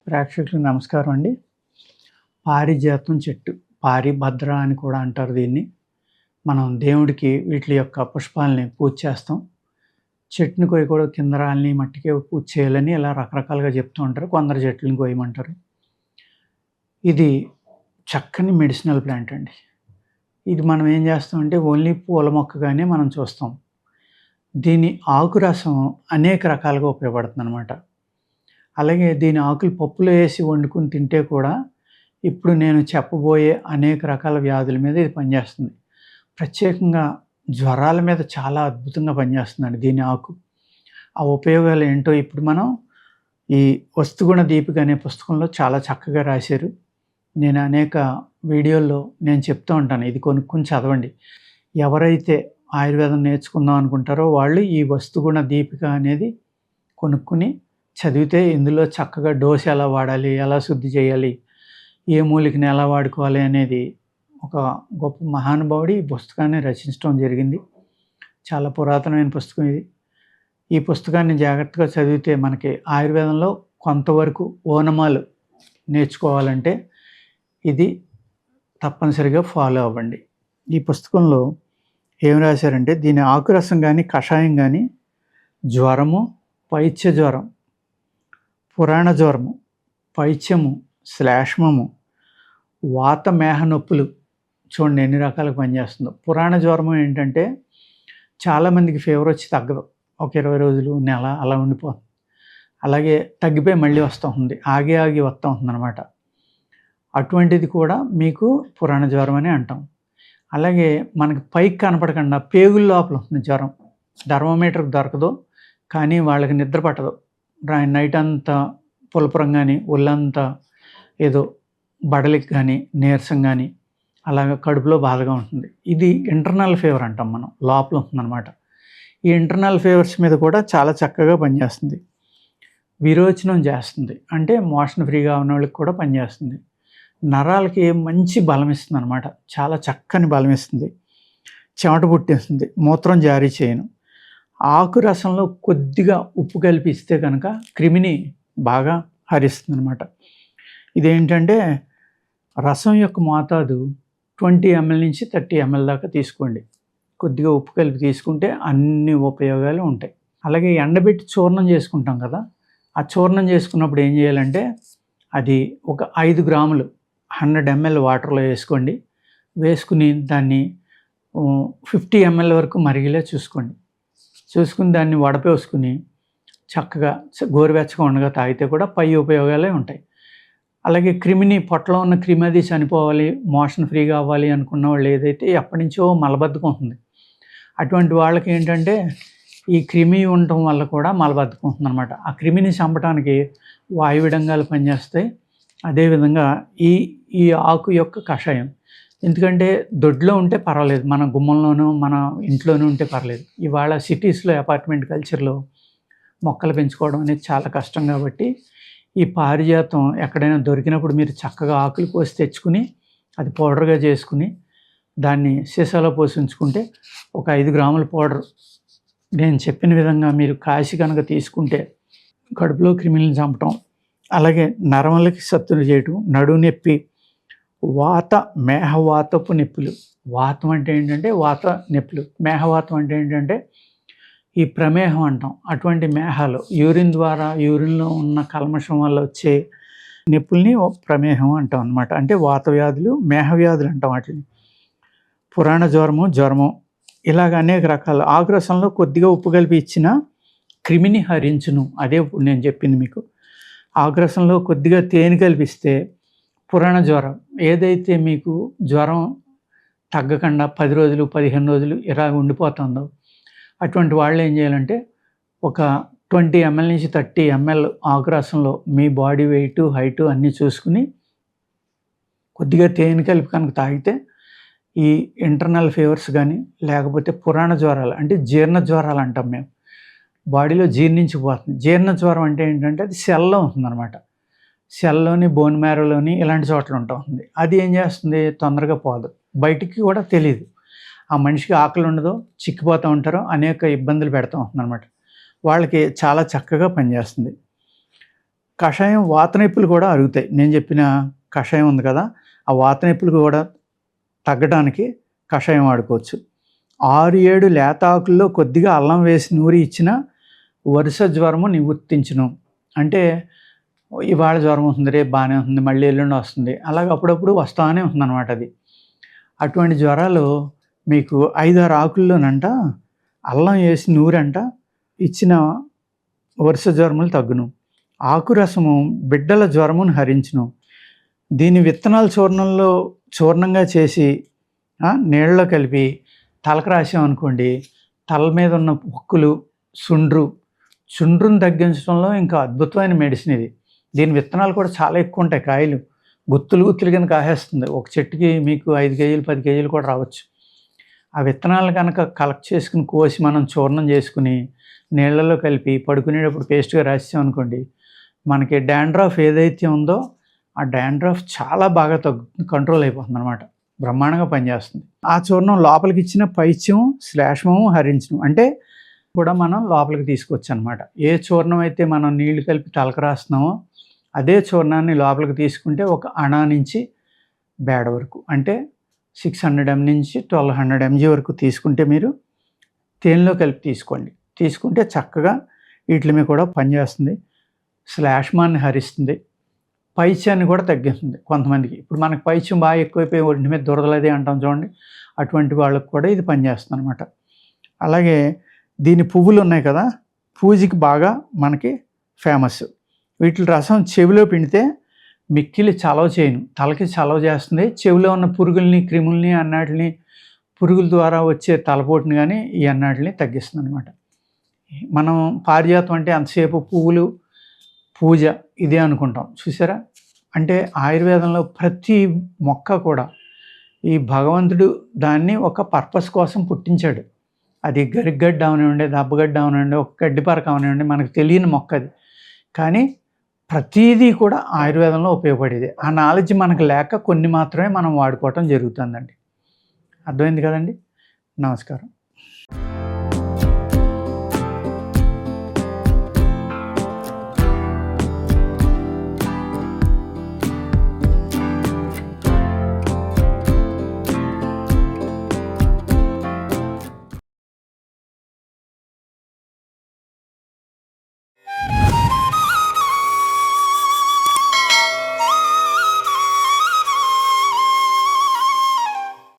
ప్రేక్షకులకు నమస్కారం అండి. పారిజాతం చెట్టు, పారిభద్ర అని కూడా అంటారు దీన్ని. మనం దేవుడికి వీటి యొక్క పుష్పాలని పూజ చేస్తాం. చెట్టుని కోయి కూడా కింద రాలిని మట్టికే పూజ చేయాలని ఇలా రకరకాలుగా చెప్తూ ఉంటారు. కొందరు చెట్లను కోయమంటారు. ఇది చక్కని మెడిసినల్ ప్లాంట్ అండి. ఇది మనం ఏం చేస్తామంటే ఓన్లీ పూల మొక్కగానే మనం చూస్తాం. దీని ఆకు రసం అనేక రకాలుగా ఉపయోగపడుతుందన్నమాట. అలాగే దీని ఆకులు పప్పులో వేసి వండుకుని తింటే కూడా ఇప్పుడు నేను చెప్పబోయే అనేక రకాల వ్యాధుల మీద ఇది పనిచేస్తుంది. ప్రత్యేకంగా జ్వరాల మీద చాలా అద్భుతంగా పనిచేస్తుందండి దీని ఆకు. ఆ ఉపయోగాలు ఏంటో ఇప్పుడు మనం ఈ వస్తుగుణ దీపిక అనే పుస్తకంలో చాలా చక్కగా రాశారు. నేను అనేక వీడియోల్లో నేను చెప్తూ ఉంటాను, ఇది కొనుక్కొని చదవండి. ఎవరైతే ఆయుర్వేదం నేర్చుకుందాం అనుకుంటారో వాళ్ళు ఈ వస్తుగుణ దీపిక అనేది కొనుక్కుని చదివితే ఇందులో చక్కగా డోసు ఎలా వాడాలి, ఎలా శుద్ధి చేయాలి, ఏ మూలికని ఎలా వాడుకోవాలి అనేది ఒక గొప్ప మహానుభావుడు ఈ పుస్తకాన్ని రచించడం జరిగింది. చాలా పురాతనమైన పుస్తకం ఇది. ఈ పుస్తకాన్ని జాగ్రత్తగా చదివితే మనకి ఆయుర్వేదంలో కొంతవరకు ఓనమాలు నేర్చుకోవాలంటే ఇది తప్పనిసరిగా ఫాలో అవ్వండి. ఈ పుస్తకంలో ఏం రాశారంటే దీని ఆకురసం కానీ కషాయం కానీ జ్వరము, పైత్య జ్వరం, పురాణ జ్వరము, పైత్యము, శ్లేష్మము, వాత మేహ నొప్పులు, చూడండి ఎన్ని రకాలుగా పనిచేస్తుందో. పురాణ జ్వరము ఏంటంటే చాలామందికి ఫీవర్ వచ్చి తగ్గదు, ఒక 20 రోజులు, నెల అలా ఉండిపోతుంది. అలాగే తగ్గిపోయి మళ్ళీ వస్తూ ఉంది, ఆగి వస్తూ ఉంటుంది అనమాట. అటువంటిది కూడా మీకు పురాణ జ్వరం అని అంటాం. అలాగే మనకి పైకి కనపడకుండా పేగుల లోపల ఉంటుంది జ్వరం. థర్మోమీటర్కి దొరకదు, కానీ వాళ్ళకి నిద్ర పట్టదు. నైట్ అంతా పులపురం కానీ, ఒళ్ళంతా ఏదో బడలికి కానీ, నీరసం కానీ, అలాగే కడుపులో బాధగా ఉంటుంది. ఇది ఇంటర్నల్ ఫీవర్ అంటాం మనం, లోపల ఉంటుందన్నమాట. ఈ ఇంటర్నల్ ఫీవర్స్ మీద కూడా చాలా చక్కగా పనిచేస్తుంది. విరోచనం చేస్తుంది, అంటే మోషన్ ఫ్రీగా ఉన్న వాళ్ళకి కూడా పనిచేస్తుంది. నరాలకి మంచి బలం ఇస్తుంది అనమాట, చాలా చక్కని బలం ఇస్తుంది. చెమట పుట్టిస్తుంది, మూత్రం జారీ చేయను. ఆకు రసంలో కొద్దిగా ఉప్పు కలిపిస్తే కనుక క్రిమిని బాగా హరిస్తుంది అనమాట. ఇదేంటంటే రసం యొక్క మోతాదు 20 ml నుంచి 30 ml దాకా తీసుకోండి. కొద్దిగా ఉప్పు కలిపి తీసుకుంటే అన్ని ఉపయోగాలు ఉంటాయి. అలాగే ఎండబెట్టి చూర్ణం చేసుకుంటాం కదా, ఆ చూర్ణం చేసుకున్నప్పుడు ఏం చేయాలంటే అది ఒక 5 గ్రాములు 100 ml వాటర్లో వేసుకోండి. వేసుకుని దాన్ని 50 ml వరకు మరిగేలా చూసుకుని దాన్ని వడపోసుకుని చక్కగా గోరువెచ్చగా ఉండగా తాగితే కూడా పై ఉపయోగాలే ఉంటాయి. అలాగే క్రిమిని, పొట్టలో ఉన్న క్రిమి అది చనిపోవాలి, మోషన్ ఫ్రీగా అవ్వాలి అనుకున్న వాళ్ళు ఏదైతే ఎప్పటి నుంచో మలబద్ధకం ఉంటుంది, అటువంటి వాళ్ళకి ఏంటంటే ఈ క్రిమి ఉండటం వల్ల కూడా మలబద్ధకం ఉంటుంది అనమాట. ఆ క్రిమిని చంపడానికి వాయువిడంగాలు పనిచేస్తాయి. అదేవిధంగా ఈ ఆకు యొక్క కషాయం, ఎందుకంటే దొడ్లో ఉంటే పర్వాలేదు, మన గుమ్మంలోనూ మన ఇంట్లోనూ ఉంటే పర్లేదు. ఇవాళ సిటీస్లో అపార్ట్మెంట్ కల్చర్లో మొక్కలు పెంచుకోవడం అనేది చాలా కష్టం కాబట్టి ఈ పారిజాతం ఎక్కడైనా దొరికినప్పుడు మీరు చక్కగా ఆకులు కోసి తెచ్చుకుని అది పౌడర్గా చేసుకుని దాన్ని సీసాలో పోసి ఉంచుకుంటే ఒక 5 గ్రాముల పౌడర్ నేను చెప్పిన విధంగా మీరు కాసి కనుక తీసుకుంటే కడుపులో క్రిమిలను చంపటం, అలాగే నరములకి సత్తులు చేయటం, నడుము నొప్పి, వాత మేహవాతపు నొప్పులు. వాతం అంటే ఏంటంటే వాత నొప్పులు, మేహవాతం అంటే ఏంటంటే ఈ ప్రమేహం అంటాం. అటువంటి మేహాలు యూరిన్ ద్వారా, యూరిన్లో ఉన్న కల్మషం వల్ల వచ్చే నొప్పుల్ని ప్రమేహం అంటాం అనమాట. అంటే వాత వ్యాధులు, మేహ వ్యాధులు అంటాం వాటిని. పురాణ జ్వరము ఇలాగ అనేక రకాల. ఆకురసంలో కొద్దిగా ఉప్పు కలిపి ఇచ్చిన క్రిమిని హరించును, అదే ఇప్పుడు నేను చెప్పింది మీకు. ఆకురసంలో కొద్దిగా తేనె కల్పిస్తే పురాణ జ్వరం, ఏదైతే మీకు జ్వరం తగ్గకుండా 10 రోజులు 15 రోజులు ఇలా ఉండిపోతుందో అటువంటి వాళ్ళు ఏం చేయాలంటే ఒక 20 ml నుంచి 30 ml ఆకురసంలో మీ బాడీ వెయిట్, హైట్ అన్నీ చూసుకుని కొద్దిగా తేనె కలిపి కనుక తాగితే ఈ ఇంటర్నల్ ఫీవర్స్ కానీ, లేకపోతే పురాణ జ్వరాలు అంటే జీర్ణ జ్వరాలు అంటాం మేము, బాడీలో జీర్ణించిపోతుంది. జీర్ణ జ్వరం అంటే ఏంటంటే అది సెల్లో ఉంటుందన్నమాట. సెల్లోని, బోన్ మ్యారోలోని ఇలాంటి చోట్ల ఉంటుంది. అది ఏం చేస్తుంది, తొందరగా పోదు, బయటికి కూడా తెలియదు. ఆ మనిషికి ఆకలి ఉండదు, చిక్కిపోతూ ఉంటారు, అనేక ఇబ్బందులు పెడతా ఉంటుందన్నమాట. వాళ్ళకి చాలా చక్కగా పనిచేస్తుంది. కషాయం వాత నొప్పులు కూడా అరుగుతాయి. నేను చెప్పిన కషాయం ఉంది కదా, ఆ వాత నొప్పులు కూడా తగ్గడానికి కషాయం వాడుకోవచ్చు. 6, 7 లేత ఆకుల్లో కొద్దిగా అల్లం వేసి నూరి ఇచ్చిన వరుస జ్వరము నివర్తించును. అంటే ఇవాళ జ్వరం వస్తుంది, రేపు బాగానే ఉంటుంది, మళ్ళీ ఎల్లుండి వస్తుంది, అలాగ అప్పుడప్పుడు వస్తానే ఉంటుందన్నమాట అది. అటువంటి జ్వరాలు మీకు 5, 6 ఆకుల్లోనంట అల్లం వేసి నూరంట ఇచ్చిన వరుస జ్వరములు తగ్గును. ఆకు రసము బిడ్డల జ్వరమును హరించును. దీని విత్తనాలు చూర్ణంగా చేసి నీళ్ళలో కలిపి తలకు రాసామనుకోండి, తల మీద ఉన్న పొక్కులు, చుండ్రును తగ్గించడంలో ఇంకా అద్భుతమైన మెడిసిన్ ఇది. దీని విత్తనాలు కూడా చాలా ఎక్కువ ఉంటాయి, కాయలు గుత్తులు కింద కాసేస్తుంది. ఒక చెట్టుకి మీకు 5 కేజీలు 10 కేజీలు కూడా రావచ్చు. ఆ విత్తనాలు కనుక కలెక్ట్ చేసుకుని కోసి మనం చూర్ణం చేసుకుని నీళ్ళలో కలిపి పడుకునేటప్పుడు పేస్ట్గా రాసామనుకోండి, మనకి డాండ్రఫ్ ఏదైతే ఉందో ఆ డాండ్రఫ్ చాలా బాగా కంట్రోల్ అయిపోతుంది అనమాట. బ్రహ్మాండంగా పనిచేస్తుంది. ఆ చూర్ణం లోపలికి ఇచ్చిన పైత్యం శ్లేష్మము హరించడం అంటే కూడా మనం లోపలికి తీసుకోవచ్చు అనమాట. ఏ చూర్ణం అయితే మనం నీళ్లు కలిపి తలకు రాస్తున్నామో అదే చూర్ణాన్ని లోపలికి తీసుకుంటే ఒక అణా నుంచి బేడ వరకు, అంటే 600 mg నుంచి 1200 mg వరకు తీసుకుంటే మీరు తేనెలో కలిపి తీసుకోండి. తీసుకుంటే చక్కగా వీటి మీద కూడా పనిచేస్తుంది, శ్లేష్మాన్ని హరిస్తుంది, పైత్యాన్ని కూడా తగ్గిస్తుంది. కొంతమందికి ఇప్పుడు మనకు పైత్యం బాగా ఎక్కువైపోయి ఒంటి మీద దురదలది అంటాం చూడండి, అటువంటి వాళ్ళకు కూడా ఇది పనిచేస్తుంది అనమాట. అలాగే దీని పువ్వులు ఉన్నాయి కదా, పూజకి బాగా మనకి ఫేమస్. వీటి రసం చెవిలో పిండితే మిక్కిలి చలవ చేయను, తలకి చలవ చేస్తుంది. చెవిలో ఉన్న పురుగుల్ని, క్రిముల్ని, అన్నాటిని, పురుగుల ద్వారా వచ్చే తలపోటుని కానీ ఈ అన్నాటిని తగ్గిస్తుంది అనమాట. మనం పారిజాతం అంటే అంతసేపు పువ్వులు, పూజ ఇదే అనుకుంటాం, చూసారా? అంటే ఆయుర్వేదంలో ప్రతి మొక్క కూడా ఈ భగవంతుడు దాన్ని ఒక పర్పస్ కోసం పుట్టించాడు. అది గరిగడ్డ అవనివ్వండి, దబ్బగడ్డ అవనివ్వండి, ఒక గడ్డిపరక అవనివ్వండి, మనకు తెలియని మొక్క అది. కానీ ప్రతిదీ కూడా ఆయుర్వేదంలో ఉపయోగపడేది. ఆ నాలెడ్జ్ మనకు లేక కొన్ని మాత్రమే మనం వాడుకోవటం జరుగుతుందండి. అర్థమైంది కదండి. నమస్కారం.